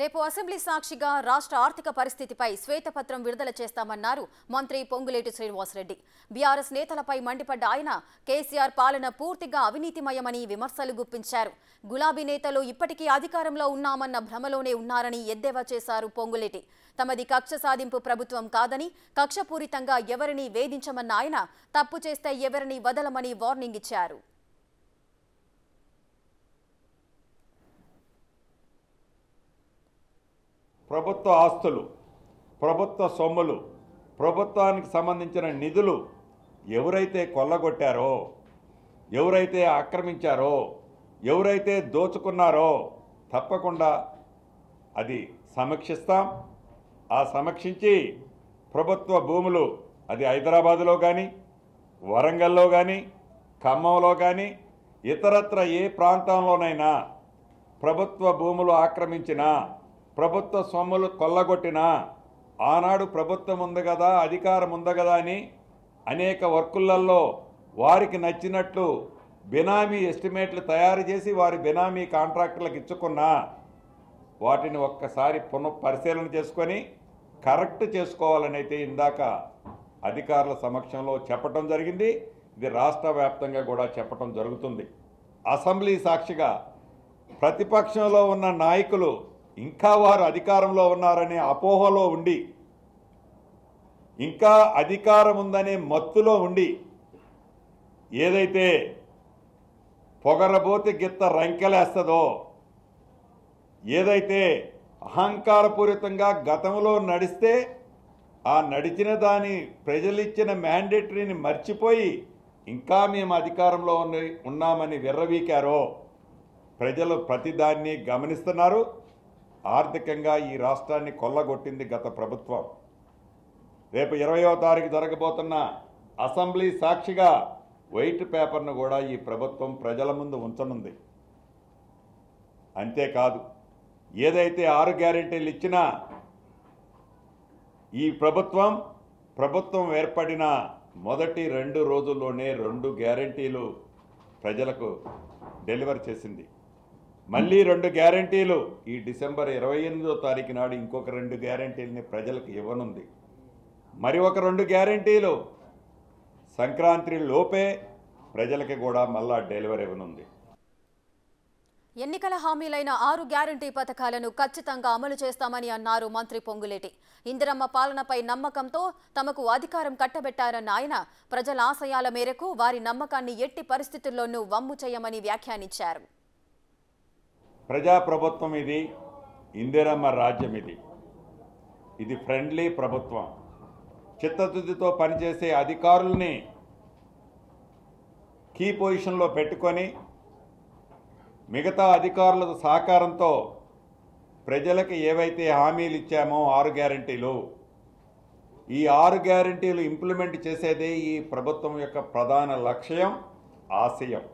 రేపు అసెంబ్లీ సాక్షిగా రాష్ట్ర ఆర్థిక పరిస్థితిపై శ్వేతపత్రం విడుదల చేస్తామన్నారు మంత్రి పొంగులేటి శ్రీనివాసరెడ్డి. బీఆర్ఎస్ నేతలపై మండిపడ్డ ఆయన కేసీఆర్ పాలన పూర్తిగా అవినీతిమయమని విమర్శలు గుప్పించారు. గులాబీ నేతలు ఇప్పటికీ అధికారంలో ఉన్నామన్న భ్రమలోనే ఉన్నారని ఎద్దేవా చేశారు పొంగులేటి. తమది కక్ష సాధింపు ప్రభుత్వం కాదని, కక్షపూరితంగా ఎవరిని వేధించమన్న ఆయన తప్పు చేస్తే ఎవరిని వదలమని వార్నింగ్ ఇచ్చారు. ప్రభుత్వ ఆస్తులు, ప్రభుత్వ సొమ్ములు, ప్రభుత్వానికి సంబంధించిన నిధులు ఎవరైతే కొల్లగొట్టారో, ఎవరైతే ఆక్రమించారో, ఎవరైతే దోచుకున్నారో తప్పకుండా అది సమీక్షిస్తాం. ఆ సమీక్షించి ప్రభుత్వ భూములు అది హైదరాబాదులో కానీ, వరంగల్లో కానీ, ఖమ్మంలో కానీ, ఇతరత్ర ఏ ప్రాంతంలోనైనా ప్రభుత్వ భూములు ఆక్రమించినా, ప్రభుత్వ సొమ్ములు కొల్లగొట్టినా, ఆనాడు ప్రభుత్వం ఉంది కదా, అధికారం ఉంది కదా అని అనేక వర్కులలో వారికి నచ్చినట్లు బినామీ ఎస్టిమేట్లు తయారు చేసి వారి బినామీ కాంట్రాక్టర్లకు ఇచ్చుకున్నా వాటిని ఒక్కసారి పునఃపరిశీలన చేసుకొని కరెక్ట్ చేసుకోవాలని అయితే ఇందాక అధికారుల సమక్షంలో చెప్పడం జరిగింది. ఇది రాష్ట్ర వ్యాప్తంగా కూడా చెప్పడం జరుగుతుంది. అసెంబ్లీ సాక్షిగా ప్రతిపక్షంలో ఉన్న నాయకులు ఇంకా వారు అధికారంలో ఉన్నారనే అపోహలో ఉండి, ఇంకా అధికారం ఉందనే మత్తులో ఉండి, ఏదైతే పొగరబోతి గిత్త రంకెలేస్తుందో, ఏదైతే అహంకారపూరితంగా గతంలో నడిస్తే ఆ నడిచిన దాని ప్రజలిచ్చిన మ్యాండేటరీని మర్చిపోయి ఇంకా మేము అధికారంలో ఉన్నామని విర్రవీకారో ప్రజలు ప్రతిదాన్ని గమనిస్తున్నారు. ఆర్థికంగా ఈ రాష్ట్రాన్ని కొల్లగొట్టింది గత ప్రభుత్వం. రేపు 20వ తారీఖు జరగబోతున్న అసెంబ్లీ సాక్షిగా వైట్ పేపర్ను కూడా ఈ ప్రభుత్వం ప్రజల ముందు ఉంచనుంది. అంతేకాదు, ఏదైతే 6 గ్యారెంటీలు ఇచ్చినా ఈ ప్రభుత్వం ఏర్పడిన మొదటి 2 రోజుల్లోనే 2 గ్యారెంటీలు ప్రజలకు డెలివర్ చేసింది. మళ్ళీ 2 గ్యారెంటీలు ఈ డిసెంబర్ 28వ తారీఖు నాడు ఇంకొక 2 గ్యారెంటీలని ప్రజలకు ఇవ్వనుంది. మరి ఒక 2 గ్యారెంటీలు సంక్రాంతి లోపే ప్రజలకి కూడా మళ్ళా డెలివరీ ఇవ్వనుంది. ఎన్నికల హామీలైన 6 గ్యారంటీ పథకాలను ఖచ్చితంగా అమలు చేస్తామని అన్నారు మంత్రి పొంగులేటి. ఇందిరమ్మ పాలనపై నమ్మకంతో తమకు అధికారం కట్టబెట్టారన్న ఆయన ప్రజల ఆశయాల మేరకు వారి నమ్మకాన్ని ఎట్టి పరిస్థితుల్లోనూ వమ్ము చేయమని వ్యాఖ్యానించారు. ప్రజాప్రభుత్వం ఇది, ఇందిరమ్మ రాజ్యం ఇది ఫ్రెండ్లీ ప్రభుత్వం. చిత్తశుద్ధితో పనిచేసే అధికారుల్ని కీ పొజిషన్లో పెట్టుకొని మిగతా అధికారుల సహకారంతో ప్రజలకు ఏవైతే హామీలు ఇచ్చామో 6 గ్యారెంటీలు, ఈ 6 గ్యారెంటీలు ఇంప్లిమెంట్ చేసేదే ఈ ప్రభుత్వం యొక్క ప్రధాన లక్ష్యం, ఆశయం.